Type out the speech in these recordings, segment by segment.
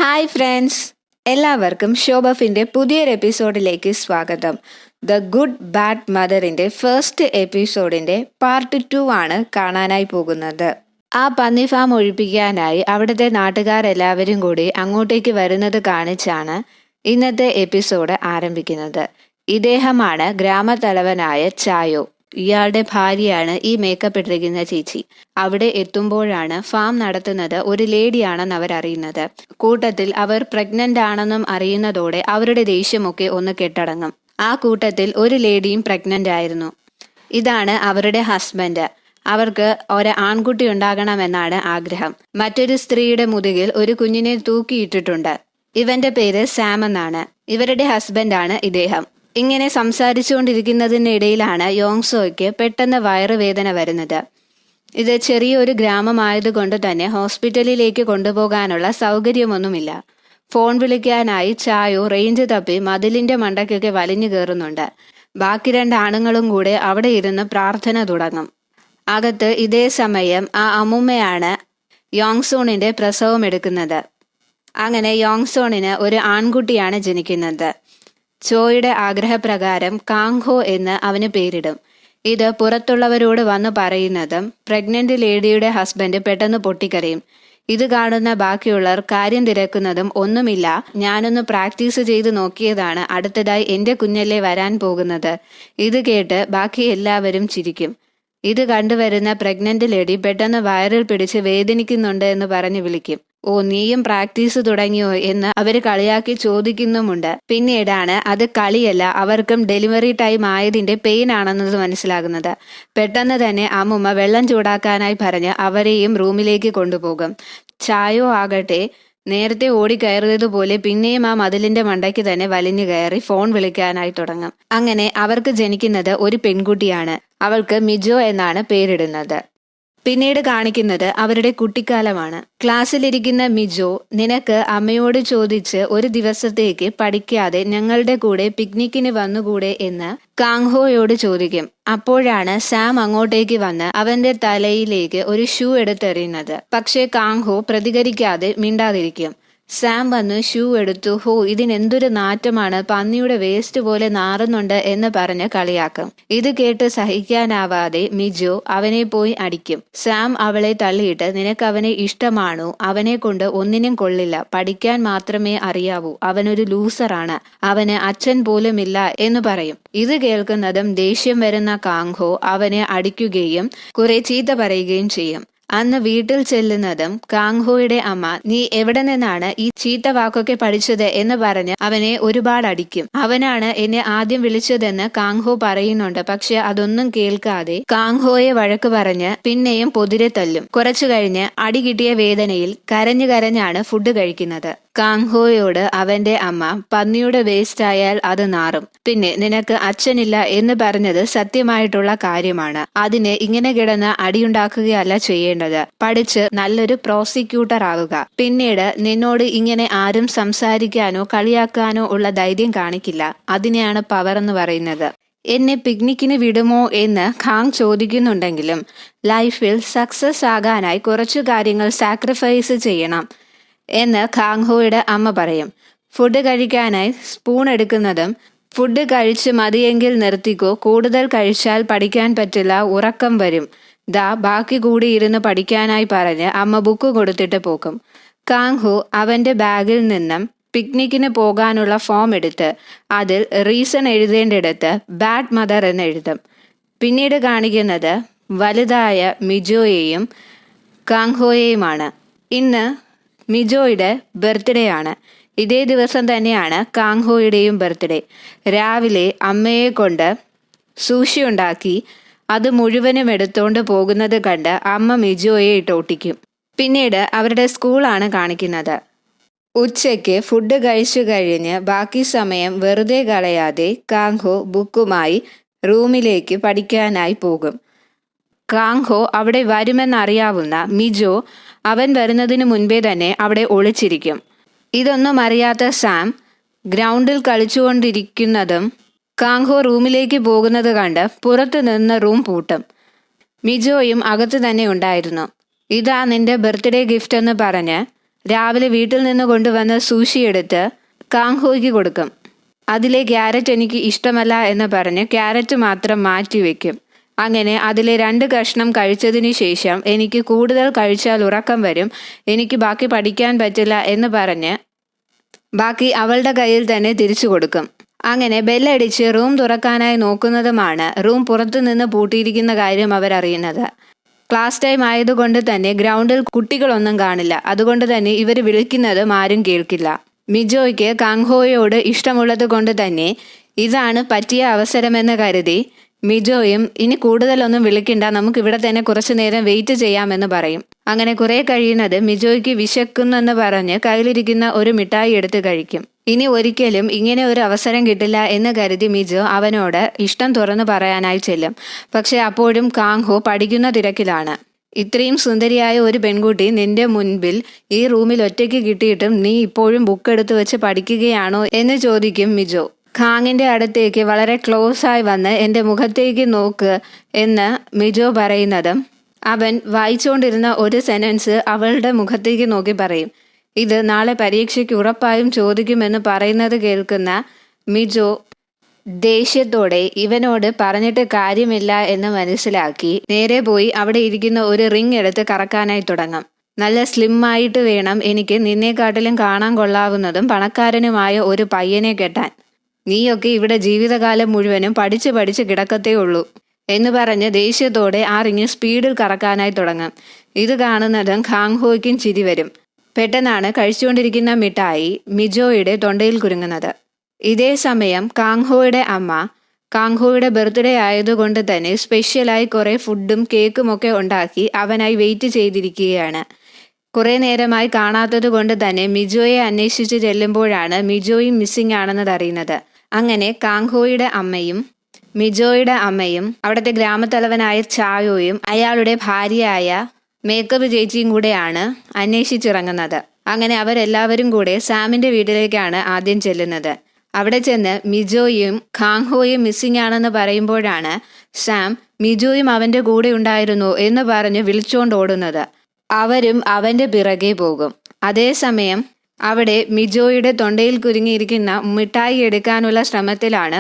Hi friends, എല്ലാവർക്കും ഷോബഫിൻ്റെ പുതിയൊരു എപ്പിസോഡിലേക്ക് സ്വാഗതം. ദ ഗുഡ് ബാഡ് മദറിൻ്റെ ഫസ്റ്റ് എപ്പിസോഡിൻ്റെ പാർട്ട് 2 ആണ് കാണാനായി പോകുന്നത്. ആ പന്നി ഫാം ഒഴിപ്പിക്കാനായി അവിടുത്തെ നാട്ടുകാരെല്ലാവരും കൂടി അങ്ങോട്ടേക്ക് വരുന്നത് കാണിച്ചാണ് ഇന്നത്തെ എപ്പിസോഡ് ആരംഭിക്കുന്നത്. ഇദ്ദേഹമാണ് ഗ്രാമത്തലവനായ ചായോ. ഇയാളുടെ ഭാര്യയാണ് ഈ മേക്കപ്പ് ഇട്ടിരിക്കുന്ന ചേച്ചി. അവിടെ എത്തുമ്പോഴാണ് ഫാം നടത്തുന്നത് ഒരു ലേഡിയാണെന്ന് അവർ അറിയുന്നത്. കൂട്ടത്തിൽ അവർ പ്രഗ്നന്റ് ആണെന്നും അറിയുന്നതോടെ അവരുടെ ദേഷ്യമൊക്കെ ഒന്ന് കെട്ടടങ്ങും. ആ കൂട്ടത്തിൽ ഒരു ലേഡിയും പ്രഗ്നന്റ് ആയിരുന്നു. ഇതാണ് അവരുടെ ഹസ്ബൻഡ്. അവർക്ക് ഒരു ആൺകുട്ടി ഉണ്ടാകണമെന്നാണ് ആഗ്രഹം. മറ്റൊരു സ്ത്രീയുടെ മുതുകിൽ ഒരു കുഞ്ഞിനെ തൂക്കിയിട്ടിട്ടുണ്ട്. ഇവന്റെ പേര് സാം എന്നാണ്. ഇവരുടെ ഹസ്ബൻഡാണ് ഇദ്ദേഹം. ഇങ്ങനെ സംസാരിച്ചുകൊണ്ടിരിക്കുന്നതിനിടയിലാണ് യോങ്സോയ്ക്ക് പെട്ടെന്ന് വയറുവേദന വരുന്നത്. ഇത് ചെറിയൊരു ഗ്രാമമായതുകൊണ്ട് തന്നെ ഹോസ്പിറ്റലിലേക്ക് കൊണ്ടുപോകാനുള്ള സൗകര്യമൊന്നുമില്ല. ഫോൺ വിളിക്കാനായി ചായോ റേഞ്ച് തപ്പി മതിലിന്റെ മണ്ടയ്ക്കൊക്കെ വലിഞ്ഞു കയറുന്നുണ്ട്. ബാക്കി 2 ആണുങ്ങളും കൂടെ അവിടെ ഇരുന്ന് പ്രാർത്ഥന തുടങ്ങും. അകത്ത് ഇതേ സമയം ആ അമ്മുമ്മയാണ് യോങ്സോണിന്റെ പ്രസവം എടുക്കുന്നത്. അങ്ങനെ യോങ്സോണിന് ഒരു ആൺകുട്ടിയാണ് ജനിക്കുന്നത്. ചോയുടെ ആഗ്രഹപ്രകാരം കാങ്ഹോ എന്ന് അവന് പേരിടും. ഇത് പുറത്തുള്ളവരോട് വന്ന് പറയുന്നതും പ്രഗ്നന്റ് ലേഡിയുടെ ഹസ്ബൻഡ് പെട്ടെന്ന് പൊട്ടിക്കരയും. ഇത് കാണുന്ന ബാക്കിയുള്ളവർ കാര്യം തിരക്കുന്നതും ഒന്നുമില്ല, ഞാനൊന്ന് പ്രാക്ടീസ് ചെയ്ത് നോക്കിയതാണ്, അടുത്തതായി എന്റെ കുഞ്ഞല്ലേ വരാൻ പോകുന്നത്. ഇത് കേട്ട് ബാക്കി എല്ലാവരും ചിരിക്കും. ഇത് കണ്ടുവരുന്ന പ്രഗ്നന്റ് ലേഡി പെട്ടെന്ന് വയറിൽ പിടിച്ച് വേദനിക്കുന്നുണ്ട് എന്ന് പറഞ്ഞ് വിളിക്കും. ഓ, നീയും പ്രാക്ടീസ് തുടങ്ങിയോ എന്ന് അവര് കളിയാക്കി ചോദിക്കുന്നുമുണ്ട്. പിന്നീടാണ് അത് കളിയല്ല, അവർക്കും ഡെലിവറി ടൈം ആയതിന്റെ പെയിൻ ആണെന്നത് മനസ്സിലാകുന്നത്. പെട്ടെന്ന് തന്നെ അമ്മുമ്മ വെള്ളം ചൂടാക്കാനായി പറഞ്ഞ് അവരെയും റൂമിലേക്ക് കൊണ്ടുപോകും. ചായോ ആകട്ടെ നേരത്തെ ഓടിക്കയറിയതുപോലെ പിന്നെയും ആ മതിലിന്റെ മണ്ടയ്ക്ക് തന്നെ വലിഞ്ഞു കയറി ഫോൺ വിളിക്കാനായി തുടങ്ങും. അങ്ങനെ അവർക്ക് ജനിക്കുന്നത് ഒരു പെൺകുട്ടിയാണ്. അവൾക്ക് മിജോ എന്നാണ് പേരിടുന്നത്. പിന്നീട് കാണിക്കുന്നത് അവരുടെ കുട്ടിക്കാലമാണ്. ക്ലാസ്സിലിരിക്കുന്ന മിജോ, നിനക്ക് അമ്മയോട് ചോദിച്ച് ഒരു ദിവസത്തേക്ക് പഠിക്കാതെ ഞങ്ങളുടെ കൂടെ പിക്നിക്കിന് വന്നുകൂടെ എന്ന് കാങ്ഹോയോട് ചോദിക്കും. അപ്പോഴാണ് സാം അങ്ങോട്ടേക്ക് വന്ന് അവന്റെ തലയിലേക്ക് ഒരു ഷൂ എടുത്തെറിയുന്നത്. പക്ഷേ കാങ്ഹോ പ്രതികരിക്കാതെ മിണ്ടാതിരിക്കും. സാം വന്ന് ഷൂ എടുത്തു. ഹോ, ഇതിനെന്തൊരു നാറ്റമാണ്, പന്നിയുടെ വേസ്റ്റ് പോലെ നാറുന്നുണ്ട് എന്ന് പറഞ്ഞ് കളിയാക്കും. ഇത് കേട്ട് സഹിക്കാനാവാതെ മിജോ അവനെ പോയി അടിക്കും. സാം അവളെ തള്ളിയിട്ട്, നിനക്ക് അവനെ ഇഷ്ടമാണോ? അവനെ കൊണ്ട് ഒന്നിനും കൊള്ളില്ല, പഠിക്കാൻ മാത്രമേ അറിയാവൂ, അവനൊരു ലൂസറാണ്, അവന് അച്ഛൻ പോലുമില്ല എന്ന് പറയും. ഇത് കേൾക്കുന്നതും ദേഷ്യം വരുന്ന കാങ്ഹോ അവനെ അടിക്കുകയും കുറെ ചീത്ത പറയുകയും ചെയ്യും. അന്ന് വീട്ടിൽ ചെല്ലുന്നതും കാങ്ഹോയുടെ അമ്മ, നീ എവിടെ നിന്നാണ് ഈ ചീത്ത വാക്കൊക്കെ പഠിച്ചത് എന്ന് പറഞ്ഞ് അവനെ ഒരുപാട് അടിക്കും. അവനാണ് എന്നെ ആദ്യം വിളിച്ചതെന്ന് കാങ്ഹോ പറയുന്നുണ്ട്. പക്ഷെ അതൊന്നും കേൾക്കാതെ കാങ്ഹോയെ വഴക്ക് പറഞ്ഞ് പിന്നെയും പൊതിരെ തല്ലും. കുറച്ചു കഴിഞ്ഞ് അടി കിട്ടിയ വേദനയിൽ കരഞ്ഞു കരഞ്ഞാണ് ഫുഡ് കഴിക്കുന്നത്. കാങ്ഹോയോട് അവന്റെ അമ്മ, പന്നിയുടെ വേസ്റ്റ് ആയാൽ അത് നാറും, പിന്നെ നിനക്ക് അച്ഛനില്ല എന്ന് പറഞ്ഞത് സത്യമായിട്ടുള്ള കാര്യമാണ്. അതിന് ഇങ്ങനെ കിടന്ന് അടിയുണ്ടാക്കുകയല്ല ചെയ്യേണ്ടത്, പഠിച്ച് നല്ലൊരു പ്രോസിക്യൂട്ടർ ആവുക. പിന്നീട് നിന്നോട് ഇങ്ങനെ ആരും സംസാരിക്കാനോ കളിയാക്കാനോ ഉള്ള ധൈര്യം കാണിക്കില്ല. അതിനെയാണ് പവർ എന്ന് പറയുന്നത്. എന്നെ പിക്നിക്കിന് വിടുമോ എന്ന് ഖാങ് ചോദിക്കുന്നുണ്ടെങ്കിലും ലൈഫിൽ സക്സസ് ആകാനായി കുറച്ചു കാര്യങ്ങൾ സാക്രിഫൈസ് ചെയ്യണം എന്ന് കാങ്ഹോയുടെ അമ്മ പറയും. ഫുഡ് കഴിക്കാനായി സ്പൂൺ എടുക്കുന്നതും, ഫുഡ് കഴിച്ച് മതിയെങ്കിൽ നിർത്തിക്കോ, കൂടുതൽ കഴിച്ചാൽ പഠിക്കാൻ പറ്റില്ല, ഉറക്കം വരും, ദാ ബാക്കി കൂടി ഇരുന്ന് പഠിക്കാനായി പറഞ്ഞ് അമ്മ ബുക്ക് കൊടുത്തിട്ട് പോക്കും. കാങ്ഹോ അവന്റെ ബാഗിൽ നിന്നും പിക്നിക്കിന് പോകാനുള്ള ഫോം എടുത്ത് അതിൽ റീസൺ എഴുതേണ്ടിടത്ത് ബാഡ് മദർ എന്ന് എഴുതും. പിന്നീട് കാണിക്കുന്നത് വലുതായ മിജോയെയും കാങ്ഹോയെയുമാണ്. ഇന്ന് മിജോയുടെ ബർത്ത്ഡേ ആണ്. ഇതേ ദിവസം തന്നെയാണ് കാങ്ഹോയുടെയും ബർത്ത്ഡേ. രാവിലെ അമ്മയെ കൊണ്ട് സൂഷി ഉണ്ടാക്കി അത് മുഴുവനും എടുത്തോണ്ട് പോകുന്നത് കണ്ട് അമ്മ മിജോയെ ഇട്ടോട്ടിക്കും. പിന്നീട് അവരുടെ സ്കൂളാണ് കാണിക്കുന്നത്. ഉച്ചയ്ക്ക് ഫുഡ് കഴിച്ചു കഴിഞ്ഞ് ബാക്കി സമയം വെറുതെ കളയാതെ കാങ്ഹോ ബുക്കുമായി റൂമിലേക്ക് പഠിക്കാനായി പോകും. കാങ്ഹോ അവിടെ വരുമെന്നറിയാവുന്ന മിജോ അവൻ വരുന്നതിന് മുൻപേ തന്നെ അവിടെ ഒളിച്ചിരിക്കും. ഇതൊന്നും അറിയാത്ത സാം ഗ്രൗണ്ടിൽ കളിച്ചുകൊണ്ടിരിക്കുന്നതും കാങ്ഹോ റൂമിലേക്ക് പോകുന്നത് കണ്ട് പുറത്തു നിന്ന് റൂം പൂട്ടും. മിജോയും അകത്ത് തന്നെ ഉണ്ടായിരുന്നു. ഇതാ നിന്റെ ബർത്ത്ഡേ ഗിഫ്റ്റ് എന്ന് പറഞ്ഞ് രാവിലെ വീട്ടിൽ നിന്ന് കൊണ്ടുവന്ന സൂഷി എടുത്ത് കാങ്ഹോയ്ക്ക് കൊടുക്കും. അതിലെ ക്യാരറ്റ് എനിക്ക് ഇഷ്ടമല്ല എന്ന് പറഞ്ഞ് ക്യാരറ്റ് മാത്രം മാറ്റി വയ്ക്കും. അങ്ങനെ അതിലെ 2 കഷ്ണം കഴിച്ചതിന് ശേഷം എനിക്ക് കൂടുതൽ കഴിച്ചാൽ ഉറക്കം വരും, എനിക്ക് ബാക്കി പഠിക്കാൻ പറ്റില്ല എന്ന് പറഞ്ഞ് ബാക്കി അവളുടെ കയ്യിൽ തന്നെ തിരിച്ചു കൊടുക്കും. അങ്ങനെ ബെല്ലടിച്ച് റൂം തുറക്കാനായി നോക്കുന്നതുമാണ് റൂം പുറത്തു നിന്ന് പൂട്ടിയിരിക്കുന്ന കാര്യം അവരറിയുന്നത്. ക്ലാസ് ടൈം ആയതുകൊണ്ട് തന്നെ ഗ്രൗണ്ടിൽ കുട്ടികളൊന്നും കാണില്ല. അതുകൊണ്ട് തന്നെ ഇവർ വിളിക്കുന്നതും ആരും കേൾക്കില്ല. മിജോയ്ക്ക് കാങ്ഹോയോട് ഇഷ്ടമുള്ളത് കൊണ്ട് തന്നെ ഇതാണ് പറ്റിയ അവസരമെന്ന് കരുതി മിജോയും ഇനി കൂടുതലൊന്നും വിളിക്കണ്ട, നമുക്ക് ഇവിടെ തന്നെ കുറച്ചു നേരം വെയിറ്റ് ചെയ്യാമെന്ന് പറയും. അങ്ങനെ കുറെ കഴിയുന്നത് മിജോയ്ക്ക് വിശക്കുന്നെന്ന് പറഞ്ഞ് കയ്യിലിരിക്കുന്ന ഒരു മിഠായി എടുത്ത് കഴിക്കും. ഇനി ഒരിക്കലും ഇങ്ങനെ ഒരു അവസരം കിട്ടില്ല എന്ന് കരുതി മിജോ അവനോട് ഇഷ്ടം തുറന്നു പറയാനായി ചെല്ലും. പക്ഷെ അപ്പോഴും കാങ്ഹോ പഠിക്കുന്ന തിരക്കിലാണ്. ഇത്രയും സുന്ദരിയായ ഒരു പെൺകുട്ടി നിന്റെ മുൻപിൽ ഈ റൂമിൽ ഒറ്റയ്ക്ക് കിട്ടിയിട്ടും നീ ഇപ്പോഴും ബുക്ക് എടുത്ത് വെച്ച് പഠിക്കുകയാണോ എന്ന് ചോദിക്കും മിജോ. ഖാങ്ങിന്റെ അടുത്തേക്ക് വളരെ ക്ലോസ് ആയി വന്ന് എൻ്റെ മുഖത്തേക്ക് നോക്ക് എന്ന് മിജോ പറയുന്നതും അവൻ വായിച്ചുകൊണ്ടിരുന്ന ഒരു സെന്റൻസ് അവളുടെ മുഖത്തേക്ക് നോക്കി പറയും. ഇത് നാളെ പരീക്ഷയ്ക്ക് ഉറപ്പായും ചോദിക്കുമെന്ന് പറയുന്നത് കേൾക്കുന്ന മിജോ ദേഷ്യത്തോടെ ഇവനോട് പറഞ്ഞിട്ട് കാര്യമില്ല എന്ന് മനസ്സിലാക്കി നേരെ പോയി അവിടെ ഇരിക്കുന്ന ഒരു റിംഗ് എടുത്ത് കറക്കാനായി തുടങ്ങും. നല്ല സ്ലിം ആയിട്ട് വേണം എനിക്ക് നിന്നെക്കാട്ടിലും കാണാൻ കൊള്ളാവുന്നതും പണക്കാരനുമായ ഒരു പയ്യനെ കെട്ടാൻ. നീയൊക്കെ ഇവിടെ ജീവിതകാലം മുഴുവനും പഠിച്ച് പഠിച്ച് കിടക്കത്തേ ഉള്ളൂ എന്ന് പറഞ്ഞ് ദേഷ്യത്തോടെ ആ റിങ് സ്പീഡിൽ കറക്കാനായി തുടങ്ങും. ഇത് കാണുന്നതും കാങ്ഹോയ്ക്കും ചിരി വരും. പെട്ടെന്നാണ് കഴിച്ചുകൊണ്ടിരിക്കുന്ന മിഠായി മിജോയുടെ തൊണ്ടയിൽ കുരുങ്ങുന്നത്. ഇതേ സമയം കാങ്ഹോയുടെ അമ്മ കാങ്ഹോയുടെ ബർത്ത്ഡേ ആയതുകൊണ്ട് തന്നെ സ്പെഷ്യലായി കുറെ ഫുഡും കേക്കും ഒക്കെ ഉണ്ടാക്കി അവനായി വെയിറ്റ് ചെയ്തിരിക്കുകയാണ്. കുറെ നേരമായി കാണാത്തത് കൊണ്ട് തന്നെ മിജോയെ അന്വേഷിച്ച് ചെല്ലുമ്പോഴാണ് മിജോയും മിസ്സിംഗ് ആണെന്നത് അറിയുന്നത്. അങ്ങനെ കാങ്ഹോയുടെ അമ്മയും മിജോയുടെ അമ്മയും അവിടുത്തെ ഗ്രാമത്തലവനായ ചായോയും അയാളുടെ ഭാര്യയായ മേക്കപ്പ് ചേച്ചിയും കൂടെയാണ് അന്വേഷിച്ചിറങ്ങുന്നത്. അങ്ങനെ അവരെല്ലാവരും കൂടെ സാമിന്റെ വീട്ടിലേക്കാണ് ആദ്യം ചെല്ലുന്നത്. അവിടെ ചെന്ന് മിജോയും കാങ്ഹോയും മിസ്സിംഗ് ആണെന്ന് പറയുമ്പോഴാണ് സാം മിജോയും അവന്റെ കൂടെ ഉണ്ടായിരുന്നു എന്ന് പറഞ്ഞ് വിളിച്ചോണ്ട് ഓടുന്നത്. അവരും അവന്റെ പിറകെ പോകും. അതേസമയം അവിടെ മിജോയുടെ തൊണ്ടയിൽ കുരുങ്ങിയിരിക്കുന്ന മിഠായി എടുക്കാനുള്ള ശ്രമത്തിലാണ്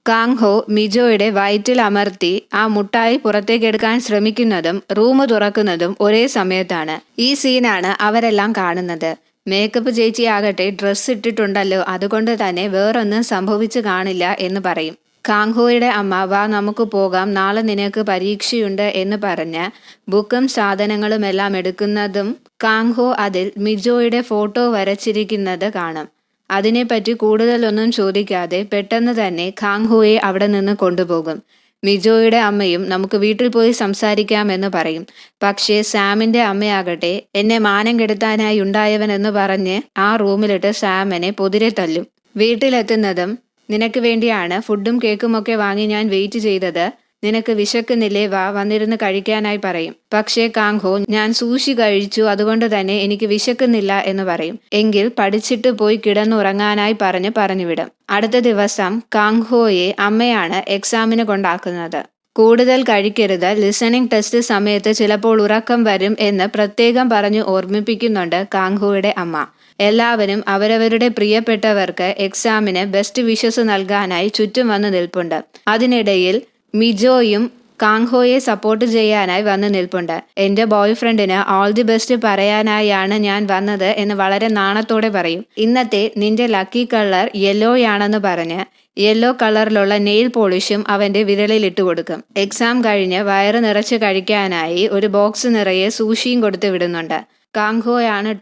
കാങ്ഹോ മിജോയുടെ വയറ്റിൽ അമർത്തി ആ മുട്ടായി പുറത്തേക്കെടുക്കാൻ ശ്രമിക്കുന്നതും റൂം തുറക്കുന്നതും ഒരേ സമയത്താണ്. ഈ സീനാണ് അവരെല്ലാം കാണുന്നത്. മേക്കപ്പ് ചേച്ചി ആകട്ടെ ഡ്രസ്സ് ഇട്ടിട്ടുണ്ടല്ലോ, അതുകൊണ്ട് തന്നെ വേറൊന്നും സംഭവിച്ചു കാണില്ല എന്ന് പറയും. കാങ്ഹോയുടെ അമ്മ വാ നമുക്ക് പോകാം, നാളെ നിനക്ക് പരീക്ഷയുണ്ട് എന്ന് പറഞ്ഞ് ബുക്കും സാധനങ്ങളുമെല്ലാം എടുക്കുന്നതും കാങ്ഹോ അതിൽ മിജോയുടെ ഫോട്ടോ വരച്ചിരിക്കുന്നത് കാണും. അതിനെപ്പറ്റി കൂടുതലൊന്നും ചോദിക്കാതെ പെട്ടെന്ന് തന്നെ കാങ്ഹോയെ അവിടെ നിന്ന് കൊണ്ടുപോകും. മിജോയുടെ അമ്മയും നമുക്ക് വീട്ടിൽ പോയി സംസാരിക്കാമെന്ന് പറയും. പക്ഷേ സാമിന്റെ അമ്മയാകട്ടെ എന്നെ മാനം കെടുത്താനായി ഉണ്ടായവൻ എന്ന് പറഞ്ഞ് ആ റൂമിലിട്ട് സാമിനെ പൊതിരെ തല്ലും. വീട്ടിലെത്തുന്നതും നിനക്ക് വേണ്ടിയാണ് ഫുഡും കേക്കും ഒക്കെ വാങ്ങി ഞാൻ വെയിറ്റ് ചെയ്തത്, നിനക്ക് വിശക്കുന്നില്ലേ, വാ വന്നിരുന്ന് കഴിക്കാനായി പറയും. പക്ഷേ കാങ്ഹോ ഞാൻ സൂഷി കഴിച്ചു, അതുകൊണ്ട് തന്നെ എനിക്ക് വിശക്കുന്നില്ല എന്ന് പറയും. എങ്കിൽ പഠിച്ചിട്ട് പോയി കിടന്നുറങ്ങാനായി പറഞ്ഞുവിടും. അടുത്ത ദിവസം കാങ്ഹോയെ അമ്മയാണ് എക്സാമിന് കൊണ്ടാക്കുന്നത്. കൂടുതൽ കഴിക്കരുത്, ലിസണിംഗ് ടെസ്റ്റ് സമയത്ത് ചിലപ്പോൾ ഉറക്കം വരും എന്ന് പ്രത്യേകം പറഞ്ഞു ഓർമ്മിപ്പിക്കുന്നുണ്ട് കാങ്ഹോയുടെ അമ്മ. എല്ലാവരും അവരവരുടെ പ്രിയപ്പെട്ടവർക്ക് എക്സാമിന് ബെസ്റ്റ് വിഷസ് നൽകാനായി ചുറ്റും വന്ന് നിൽപ്പുണ്ട്. അതിനിടയിൽ മിജോയും കാങ്ഹോയെ സപ്പോർട്ട് ചെയ്യാനായി വന്ന് നിൽപ്പുണ്ട്. എൻ്റെ ബോയ് ഫ്രണ്ടിന് ഓൾ ദി ബെസ്റ്റ് പറയാനായാണ് ഞാൻ വന്നത് എന്ന് വളരെ നാണത്തോടെ പറയും. ഇന്നത്തെ നിന്റെ ലക്കി കളർ യെല്ലോയാണെന്ന് പറഞ്ഞ് യെല്ലോ കളറിലുള്ള നെയിൽ പോളിഷും അവന്റെ വിരലിൽ ഇട്ട് കൊടുക്കും. എക്സാം കഴിഞ്ഞ് വയറ് നിറച്ച് കഴിക്കാനായി ഒരു ബോക്സ് നിറയെ സൂഷിയും കൊടുത്തു വിടുന്നുണ്ട്. കാങ്ഹോയാണ്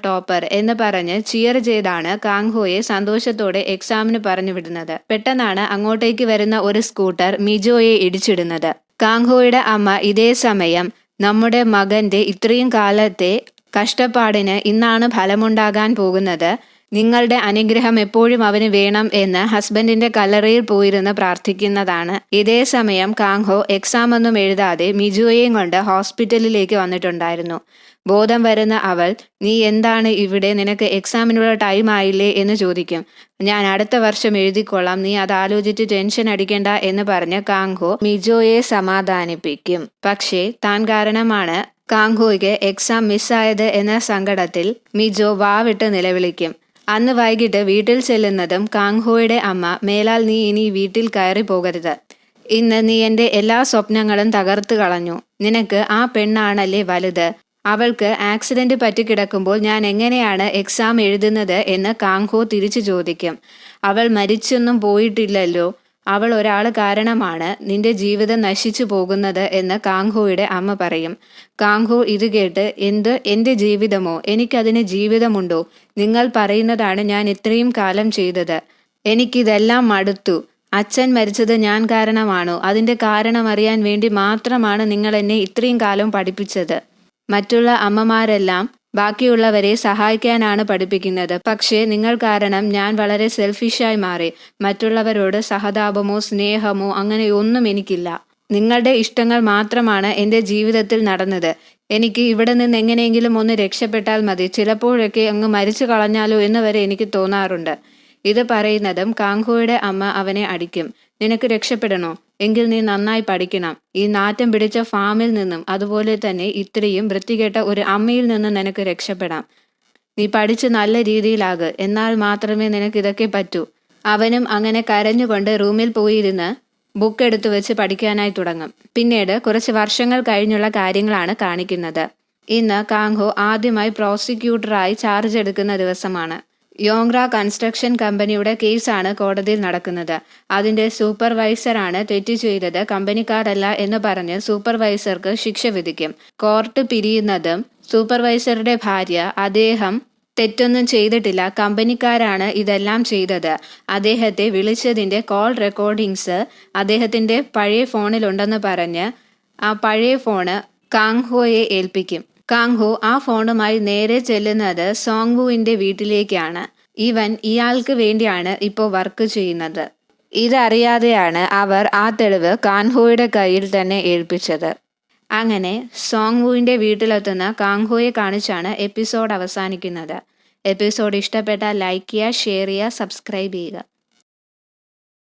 ടോപ്പർ എന്ന് പറഞ്ഞ് ചിയർ ചെയ്താണ് കാങ്ഹോയെ സന്തോഷത്തോടെ എക്സാമിന് പറഞ്ഞു വിടുന്നത്. പെട്ടെന്നാണ് അങ്ങോട്ടേക്ക് വരുന്ന ഒരു സ്കൂട്ടർ മിജോയെ ഇടിച്ചിടുന്നത്. കാങ്ഹോയുടെ അമ്മ ഇതേ സമയം നമ്മുടെ മകന്റെ ഇത്രയും കാലത്തെ കഷ്ടപ്പാടിന് ഇന്നാണ് ഫലമുണ്ടാകാൻ പോകുന്നത്, നിങ്ങളുടെ അനുഗ്രഹം എപ്പോഴും അവന് വേണം എന്ന് ഹസ്ബൻഡിന്റെ കല്ലറയിൽ പോയിരുന്ന് പ്രാർത്ഥിക്കുന്നതാണ്. ഇതേ സമയം കാങ്ഹോ എക്സാം ഒന്നും എഴുതാതെ മിജോയെയും കൊണ്ട് ഹോസ്പിറ്റലിലേക്ക് വന്നിട്ടുണ്ടായിരുന്നു. ബോധം വരുന്ന അവൾ നീ എന്താണ് ഇവിടെ, നിനക്ക് എക്സാമിനുള്ള ടൈം ആയില്ലേ എന്ന് ചോദിക്കും. ഞാൻ അടുത്ത വർഷം എഴുതിക്കൊള്ളാം, നീ അത് ആലോചിച്ച് ടെൻഷൻ അടിക്കണ്ട എന്ന് പറഞ്ഞ് കാങ്ഹോ മിജോയെ സമാധാനിപ്പിക്കും. പക്ഷേ താൻ കാരണമാണ് കാങ്ഹോയ്ക്ക് എക്സാം മിസ്സായത് എന്ന സങ്കടത്തിൽ മിജോ വാവിട്ട് നിലവിളിക്കും. അന്ന് വൈകിട്ട് വീട്ടിൽ ചെല്ലുന്നതും കാങ്ഹോയുടെ അമ്മ, മേലാൽ നീ ഇനി വീട്ടിൽ കയറി പോകരുത്. ഇന്ന് നീ എൻ്റെ എല്ലാ സ്വപ്നങ്ങളും തകർത്തു കളഞ്ഞു. നിനക്ക് ആ പെണ്ണാണല്ലേ വലുത്. അവൾക്ക് ആക്സിഡന്റ് പറ്റിക്കിടക്കുമ്പോൾ ഞാൻ എങ്ങനെയാണ് എക്സാം എഴുതുന്നത് എന്ന് കാങ്ഹോ തിരിച്ചു ചോദിക്കും. അവൾ മരിച്ചൊന്നും പോയിട്ടില്ലല്ലോ. അവൾ ഒരാൾ കാരണമാണ് നിന്റെ ജീവിതം നശിച്ചു പോകുന്നത് എന്ന് കാങ്ഹോയുടെ അമ്മ പറയും. കാങ്ഹോ ഇത് കേട്ട്, എൻ്റെ ജീവിതമോ? എനിക്കതിന് ജീവിതമുണ്ടോ? നിങ്ങൾ പറയുന്നതാണ് ഞാൻ ഇത്രയും കാലം ചെയ്തത്. എനിക്കിതെല്ലാം മടുത്തു. അച്ഛൻ മരിച്ചത് ഞാൻ കാരണമാണോ? അതിൻ്റെ കാരണം അറിയാൻ വേണ്ടി മാത്രമാണ് നിങ്ങൾ എന്നെ ഇത്രയും കാലം പഠിപ്പിച്ചത്. മറ്റുള്ള അമ്മമാരെല്ലാം ബാക്കിയുള്ളവരെ സഹായിക്കാനാണ് പഠിപ്പിക്കുന്നത്. പക്ഷേ നിങ്ങൾ കാരണം ഞാൻ വളരെ സെൽഫിഷായി മാറി. മറ്റുള്ളവരോട് സഹതാപമോ സ്നേഹമോ അങ്ങനെ ഒന്നും എനിക്കില്ല. നിങ്ങളുടെ ഇഷ്ടങ്ങൾ മാത്രമാണ് എൻ്റെ ജീവിതത്തിൽ നടന്നത്. എനിക്ക് ഇവിടെ നിന്ന് എങ്ങനെയെങ്കിലും ഒന്ന് രക്ഷപ്പെട്ടാൽ മതി. ചിലപ്പോഴൊക്കെ അങ്ങ് മരിച്ചു കളഞ്ഞാലോ എന്ന് വരെ എനിക്ക് തോന്നാറുണ്ട്. ഇത് പറയുന്നതും കാങ്ഹോയുടെ അമ്മ അവനെ അടിക്കും. നിനക്ക് രക്ഷപ്പെടണോ? എങ്കിൽ നീ നന്നായി പഠിക്കണം. ഈ നാറ്റം പിടിച്ച ഫാമിൽ നിന്നും അതുപോലെ തന്നെ ഇത്രയും വൃത്തികെട്ട ഒരു അമ്മയിൽ നിന്നും നിനക്ക് രക്ഷപ്പെടാം. നീ പഠിച്ച് നല്ല രീതിയിലാക്. എന്നാൽ മാത്രമേ നിനക്ക് ഇതൊക്കെ പറ്റൂ. അവനും അങ്ങനെ കരഞ്ഞുകൊണ്ട് റൂമിൽ പോയിരുന്ന് ബുക്ക് എടുത്തു വെച്ച് പഠിക്കാനായി തുടങ്ങും. പിന്നീട് കുറച്ച് വർഷങ്ങൾ കഴിഞ്ഞുള്ള കാര്യങ്ങളാണ് കാണിക്കുന്നത്. ഇന്ന് കാങ്ഹോ ആദ്യമായി പ്രോസിക്യൂട്ടറായി ചാർജ് എടുക്കുന്ന ദിവസമാണ്. യോങ്ര കൺസ്ട്രക്ഷൻ കമ്പനിയുടെ കേസാണ് കോടതിയിൽ നടക്കുന്നത്. അതിന്റെ സൂപ്പർവൈസറാണ് തെറ്റ് ചെയ്തത്, കമ്പനിക്കാരല്ല എന്ന് പറഞ്ഞ് സൂപ്പർവൈസർക്ക് ശിക്ഷ വിധിക്കും. കോർട്ട് പിരിയുന്നതും സൂപ്പർവൈസറുടെ ഭാര്യ, അദ്ദേഹം തെറ്റൊന്നും ചെയ്തിട്ടില്ല, കമ്പനിക്കാരാണ് ഇതെല്ലാം ചെയ്തത്. അദ്ദേഹത്തെ വിളിച്ചതിന്റെ കോൾ റെക്കോർഡിങ്സ് അദ്ദേഹത്തിന്റെ പഴയ ഫോണിലുണ്ടെന്ന് പറഞ്ഞ് ആ പഴയ ഫോണ് കാങ്ഹോയെ ഏൽപ്പിക്കും. കാങ്ഹോ ആ ഫോണുമായി നേരെ ചെല്ലുന്നത് സോങ്വുവിന്റെ വീട്ടിലേക്കാണ്. ഇവൻ ഇയാൾക്ക് വേണ്ടിയാണ് ഇപ്പോൾ വർക്ക് ചെയ്യുന്നത്. ഇതറിയാതെയാണ് അവർ ആ തെളിവ് കാങ്ഹോയുടെ കയ്യിൽ തന്നെ ഏൽപ്പിച്ചത്. അങ്ങനെ സോങ്വുവിന്റെ വീട്ടിലെത്തുന്ന കാങ്ഹോയെ കാണിച്ചാണ് എപ്പിസോഡ് അവസാനിക്കുന്നത്. എപ്പിസോഡ് ഇഷ്ടപ്പെട്ടാൽ ലൈക്ക് ചെയ്യുക, ഷെയർ ചെയ്യുക, സബ്സ്ക്രൈബ് ചെയ്യുക.